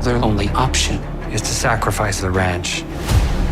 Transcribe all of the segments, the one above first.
their only option is to sacrifice the ranch.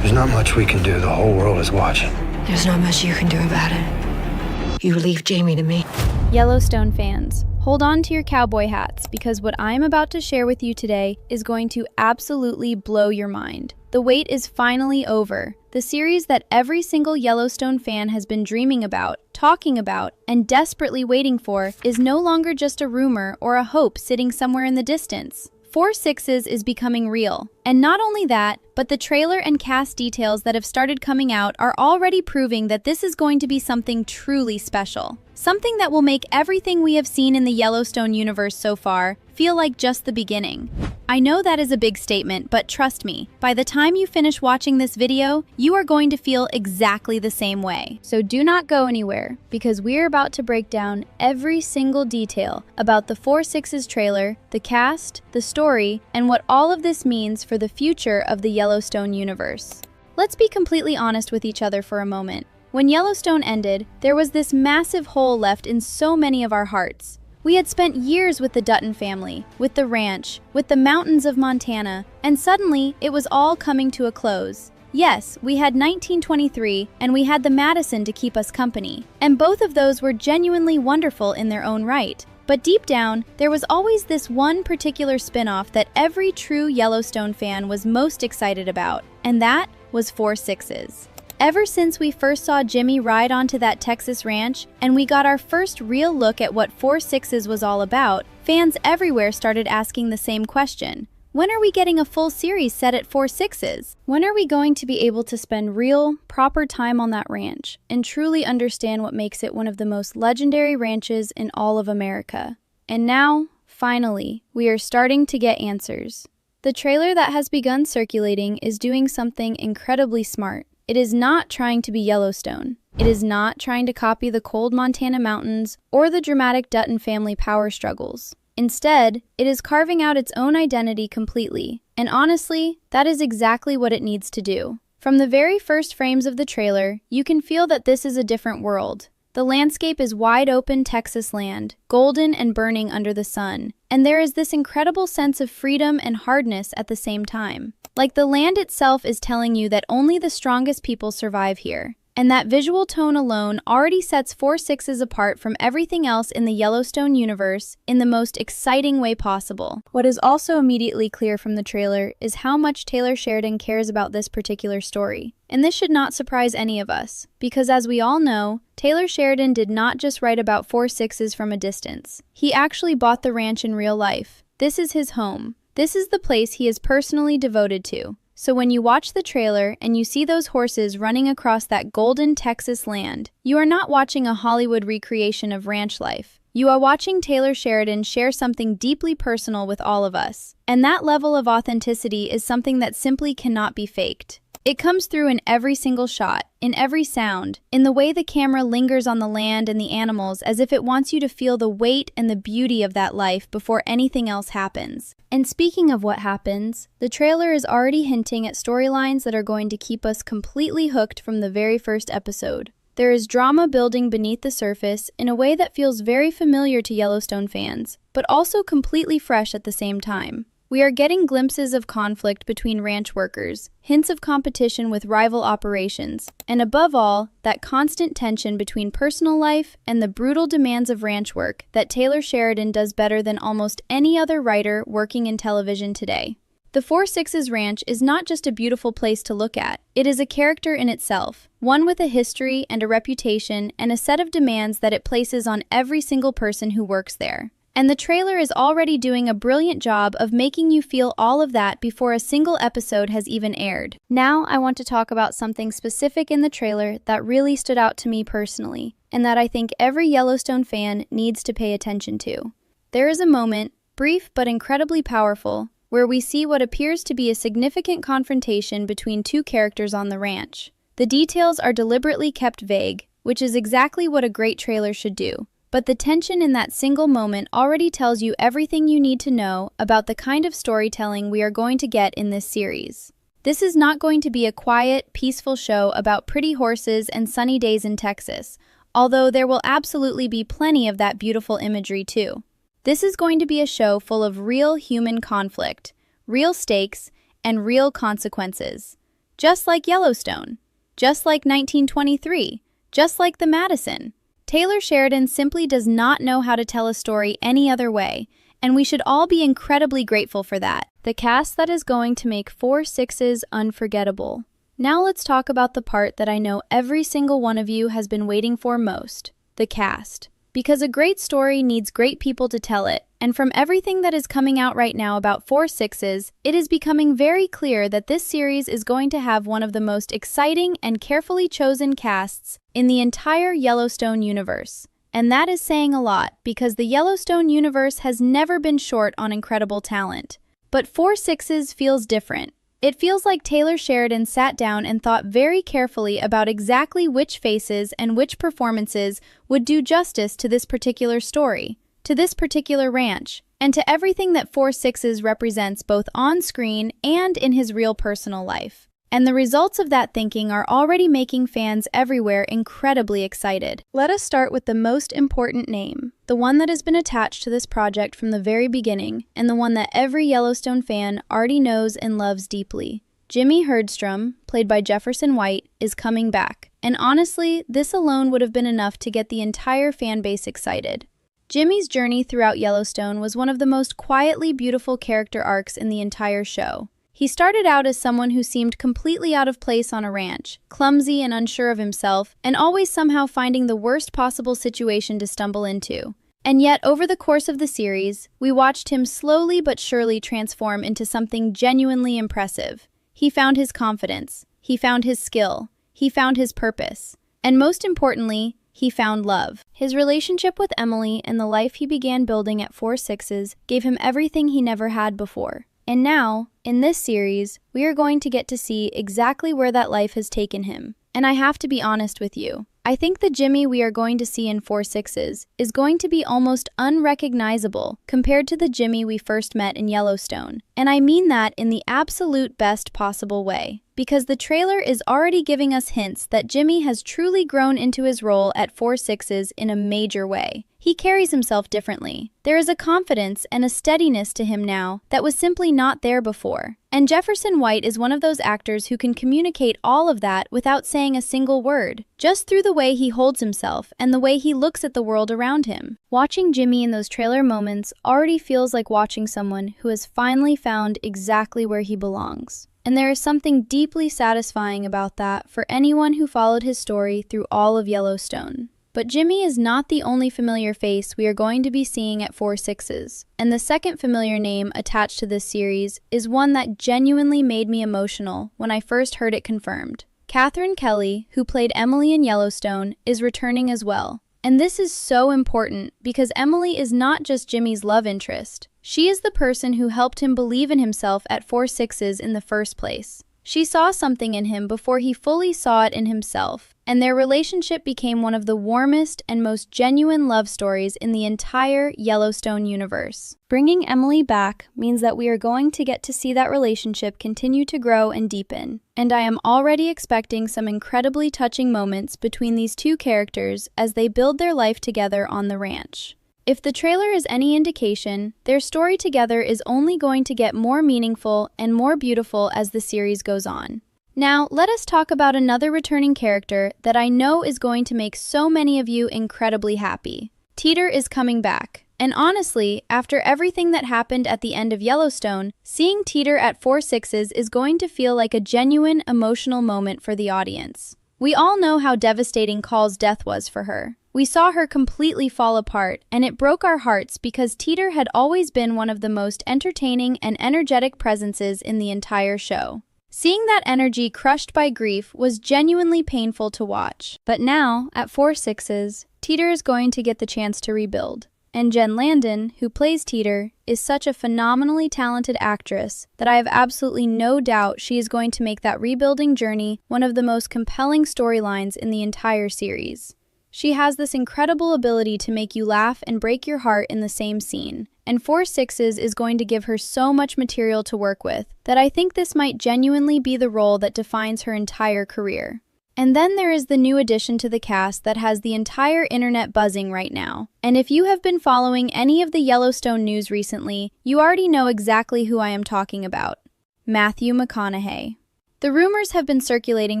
There's not much we can do. The whole world is watching. There's not much you can do about it. You leave Jamie to me. Yellowstone fans, hold on to your cowboy hats because what I'm about to share with you today is going to absolutely blow your mind. The wait is finally over. The series that every single Yellowstone fan has been dreaming about, talking about, and desperately waiting for is no longer just a rumor or a hope sitting somewhere in the distance. 4 Sixes is becoming real. And not only that, but the trailer and cast details that have started coming out are already proving that this is going to be something truly special. Something that will make everything we have seen in the Yellowstone universe so far feel like just the beginning. I know that is a big statement, but trust me, by the time you finish watching this video, you are going to feel exactly the same way. So do not go anywhere, because we're about to break down every single detail about the 4 Sixes trailer, the cast, the story, and what all of this means for the future of the Yellowstone universe. Let's be completely honest with each other for a moment. When Yellowstone ended, there was this massive hole left in so many of our hearts. We had spent years with the Dutton family, with the ranch, with the mountains of Montana, and suddenly it was all coming to a close. Yes, we had 1923 and we had the Madison to keep us company, and both of those were genuinely wonderful in their own right. But deep down, there was always this one particular spin-off that every true Yellowstone fan was most excited about, and that was 4 Sixes. Ever since we first saw Jimmy ride onto that Texas ranch and we got our first real look at what 4 Sixes was all about, fans everywhere started asking the same question. When are we getting a full series set at 4 Sixes? When are we going to be able to spend real, proper time on that ranch and truly understand what makes it one of the most legendary ranches in all of America? And now, finally, we are starting to get answers. The trailer that has begun circulating is doing something incredibly smart. It is not trying to be Yellowstone. It is not trying to copy the cold Montana mountains or the dramatic Dutton family power struggles. Instead, it is carving out its own identity completely. And honestly, that is exactly what it needs to do. From the very first frames of the trailer, you can feel that this is a different world. The landscape is wide open Texas land, golden and burning under the sun, and there is this incredible sense of freedom and hardness at the same time. Like the land itself is telling you that only the strongest people survive here. And that visual tone alone already sets 4 Sixes apart from everything else in the Yellowstone universe in the most exciting way possible. What is also immediately clear from the trailer is how much Taylor Sheridan cares about this particular story. And this should not surprise any of us, because as we all know, Taylor Sheridan did not just write about 4 Sixes from a distance. He actually bought the ranch in real life. This is his home. This is the place he is personally devoted to. So when you watch the trailer and you see those horses running across that golden Texas land, you are not watching a Hollywood recreation of ranch life. You are watching Taylor Sheridan share something deeply personal with all of us. And that level of authenticity is something that simply cannot be faked. It comes through in every single shot, in every sound, in the way the camera lingers on the land and the animals as if it wants you to feel the weight and the beauty of that life before anything else happens. And speaking of what happens, the trailer is already hinting at storylines that are going to keep us completely hooked from the very first episode. There is drama building beneath the surface in a way that feels very familiar to Yellowstone fans, but also completely fresh at the same time. We are getting glimpses of conflict between ranch workers, hints of competition with rival operations, and above all, that constant tension between personal life and the brutal demands of ranch work that Taylor Sheridan does better than almost any other writer working in television today. The 4 Sixes Ranch is not just a beautiful place to look at, it is a character in itself, one with a history and a reputation and a set of demands that it places on every single person who works there. And the trailer is already doing a brilliant job of making you feel all of that before a single episode has even aired. Now I want to talk about something specific in the trailer that really stood out to me personally, and that I think every Yellowstone fan needs to pay attention to. There is a moment, brief but incredibly powerful, where we see what appears to be a significant confrontation between 2 characters on the ranch. The details are deliberately kept vague, which is exactly what a great trailer should do. But the tension in that single moment already tells you everything you need to know about the kind of storytelling we are going to get in this series. This is not going to be a quiet, peaceful show about pretty horses and sunny days in Texas, although there will absolutely be plenty of that beautiful imagery too. This is going to be a show full of real human conflict, real stakes, and real consequences. Just like Yellowstone, just like 1923, just like the Madison. Taylor Sheridan simply does not know how to tell a story any other way, and we should all be incredibly grateful for that. The cast that is going to make 4 Sixes unforgettable. Now let's talk about the part that I know every single one of you has been waiting for most, the cast. Because a great story needs great people to tell it, and from everything that is coming out right now about 4 Sixes, it is becoming very clear that this series is going to have one of the most exciting and carefully chosen casts in the entire Yellowstone universe. And that is saying a lot, because the Yellowstone universe has never been short on incredible talent. But 4 Sixes feels different. It feels like Taylor Sheridan sat down and thought very carefully about exactly which faces and which performances would do justice to this particular story, to this particular ranch, and to everything that 4 Sixes represents both on screen and in his real personal life. And the results of that thinking are already making fans everywhere incredibly excited. Let us start with the most important name, the one that has been attached to this project from the very beginning, and the one that every Yellowstone fan already knows and loves deeply. Jimmy Herdstrom, played by Jefferson White, is coming back. And honestly, this alone would have been enough to get the entire fan base excited. Jimmy's journey throughout Yellowstone was one of the most quietly beautiful character arcs in the entire show. He started out as someone who seemed completely out of place on a ranch, clumsy and unsure of himself, and always somehow finding the worst possible situation to stumble into. And yet, over the course of the series, we watched him slowly but surely transform into something genuinely impressive. He found his confidence, he found his skill, he found his purpose, and most importantly, he found love. His relationship with Emily and the life he began building at 4 Sixes gave him everything he never had before. And now, in this series, we are going to get to see exactly where that life has taken him. And I have to be honest with you. I think the Jimmy we are going to see in 4 Sixes is going to be almost unrecognizable compared to the Jimmy we first met in Yellowstone. And I mean that in the absolute best possible way. Because the trailer is already giving us hints that Jimmy has truly grown into his role at 4 Sixes in a major way. He carries himself differently. There is a confidence and a steadiness to him now that was simply not there before. And Jefferson White is one of those actors who can communicate all of that without saying a single word, just through the way he holds himself and the way he looks at the world around him. Watching Jimmy in those trailer moments already feels like watching someone who has finally found exactly where he belongs. And there is something deeply satisfying about that for anyone who followed his story through all of Yellowstone. But Jimmy is not the only familiar face we are going to be seeing at 4 Sixes, and the second familiar name attached to this series is one that genuinely made me emotional when I first heard it confirmed. Catherine Kelly, who played Emily in Yellowstone, is returning as well. And this is so important because Emily is not just Jimmy's love interest. She is the person who helped him believe in himself at 4 Sixes in the first place. She saw something in him before he fully saw it in himself, and their relationship became one of the warmest and most genuine love stories in the entire Yellowstone universe. Bringing Emily back means that we are going to get to see that relationship continue to grow and deepen, and I am already expecting some incredibly touching moments between these two characters as they build their life together on the ranch. If the trailer is any indication, their story together is only going to get more meaningful and more beautiful as the series goes on. Now, let us talk about another returning character that I know is going to make so many of you incredibly happy. Teeter is coming back. And honestly, after everything that happened at the end of Yellowstone, seeing Teeter at 4 Sixes is going to feel like a genuine emotional moment for the audience. We all know how devastating Call's death was for her. We saw her completely fall apart, and it broke our hearts because Teeter had always been one of the most entertaining and energetic presences in the entire show. Seeing that energy crushed by grief was genuinely painful to watch. But now, at 4 Sixes, Teeter is going to get the chance to rebuild. And Jen Landon, who plays Teeter, is such a phenomenally talented actress that I have absolutely no doubt she is going to make that rebuilding journey one of the most compelling storylines in the entire series. She has this incredible ability to make you laugh and break your heart in the same scene, and 4 Sixes is going to give her so much material to work with that I think this might genuinely be the role that defines her entire career. And then there is the new addition to the cast that has the entire internet buzzing right now. And if you have been following any of the Yellowstone news recently, you already know exactly who I am talking about. Matthew McConaughey. The rumors have been circulating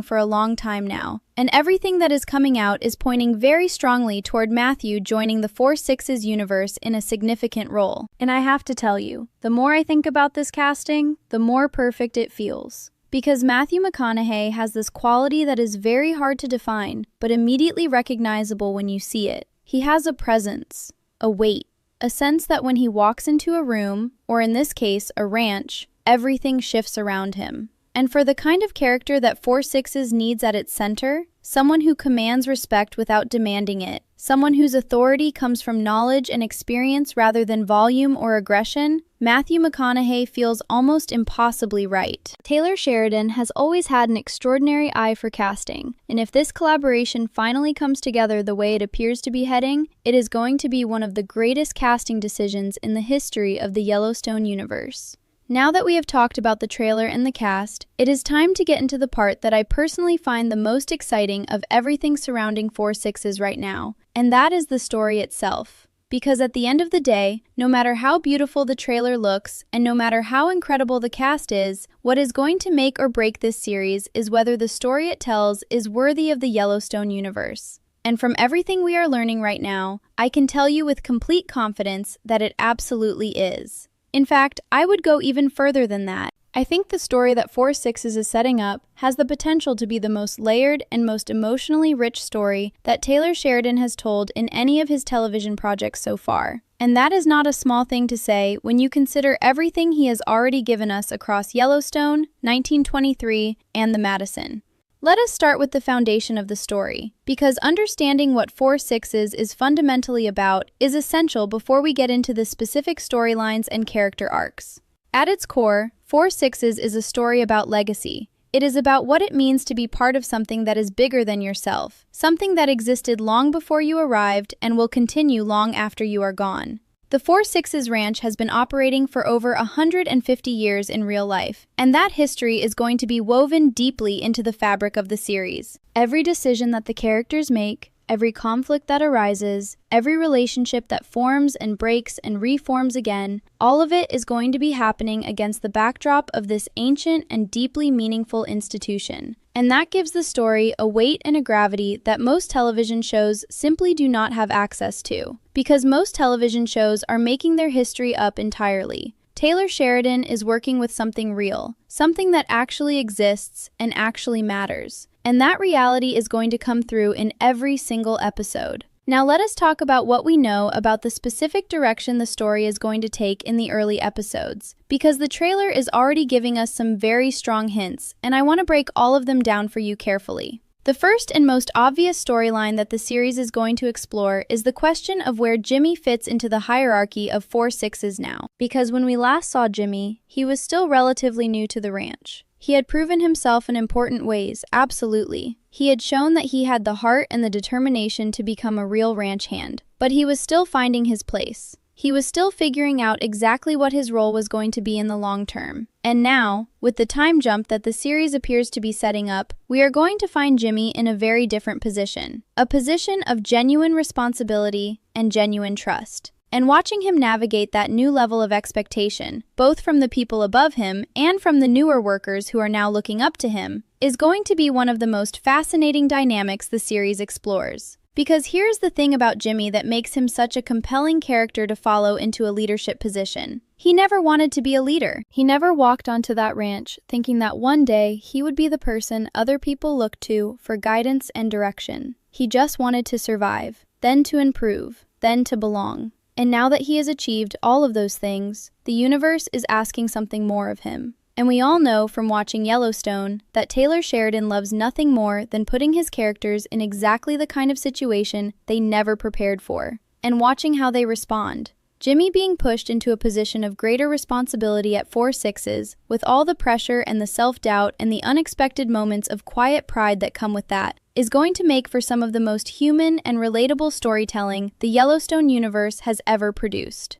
for a long time now, and everything that is coming out is pointing very strongly toward Matthew joining the 4/6's universe in a significant role. And I have to tell you, the more I think about this casting, the more perfect it feels. Because Matthew McConaughey has this quality that is very hard to define, but immediately recognizable when you see it. He has a presence, a weight, a sense that when he walks into a room, or in this case, a ranch, everything shifts around him. And for the kind of character that 4/6's needs at its center, someone who commands respect without demanding it, someone whose authority comes from knowledge and experience rather than volume or aggression, Matthew McConaughey feels almost impossibly right. Taylor Sheridan has always had an extraordinary eye for casting, and if this collaboration finally comes together the way it appears to be heading, it is going to be one of the greatest casting decisions in the history of the Yellowstone universe. Now that we have talked about the trailer and the cast, it is time to get into the part that I personally find the most exciting of everything surrounding 4/6's right now, and that is the story itself. Because at the end of the day, no matter how beautiful the trailer looks, and no matter how incredible the cast is, what is going to make or break this series is whether the story it tells is worthy of the Yellowstone universe. And from everything we are learning right now, I can tell you with complete confidence that it absolutely is. In fact, I would go even further than that. I think the story that 4/6's is setting up has the potential to be the most layered and most emotionally rich story that Taylor Sheridan has told in any of his television projects so far. And that is not a small thing to say when you consider everything he has already given us across Yellowstone, 1923, and the Madison. Let us start with the foundation of the story, because understanding what 4/6's is fundamentally about is essential before we get into the specific storylines and character arcs. At its core, 4/6's is a story about legacy. It is about what it means to be part of something that is bigger than yourself, something that existed long before you arrived and will continue long after you are gone. The 4/6's ranch has been operating for over 150 years in real life, and that history is going to be woven deeply into the fabric of the series. Every decision that the characters make, every conflict that arises, every relationship that forms and breaks and reforms again, all of it is going to be happening against the backdrop of this ancient and deeply meaningful institution. And that gives the story a weight and a gravity that most television shows simply do not have access to. Because most television shows are making their history up entirely. Taylor Sheridan is working with something real, something that actually exists and actually matters. And that reality is going to come through in every single episode. Now let us talk about what we know about the specific direction the story is going to take in the early episodes, because the trailer is already giving us some very strong hints, and I want to break all of them down for you carefully. The first and most obvious storyline that the series is going to explore is the question of where Jimmy fits into the hierarchy of 4/6's now. Because when we last saw Jimmy, he was still relatively new to the ranch. He had proven himself in important ways, absolutely. He had shown that he had the heart and the determination to become a real ranch hand. But he was still finding his place. He was still figuring out exactly what his role was going to be in the long term. And now, with the time jump that the series appears to be setting up, we are going to find Jimmy in a very different position. A position of genuine responsibility and genuine trust. And watching him navigate that new level of expectation, both from the people above him and from the newer workers who are now looking up to him, is going to be one of the most fascinating dynamics the series explores. Because here's the thing about Jimmy that makes him such a compelling character to follow into a leadership position. He never wanted to be a leader. He never walked onto that ranch thinking that one day he would be the person other people looked to for guidance and direction. He just wanted to survive, then to improve, then to belong. And now that he has achieved all of those things, the universe is asking something more of him. And we all know from watching Yellowstone that Taylor Sheridan loves nothing more than putting his characters in exactly the kind of situation they never prepared for, and watching how they respond. Jimmy being pushed into a position of greater responsibility at 4/6's, with all the pressure and the self-doubt and the unexpected moments of quiet pride that come with that, is going to make for some of the most human and relatable storytelling the Yellowstone universe has ever produced.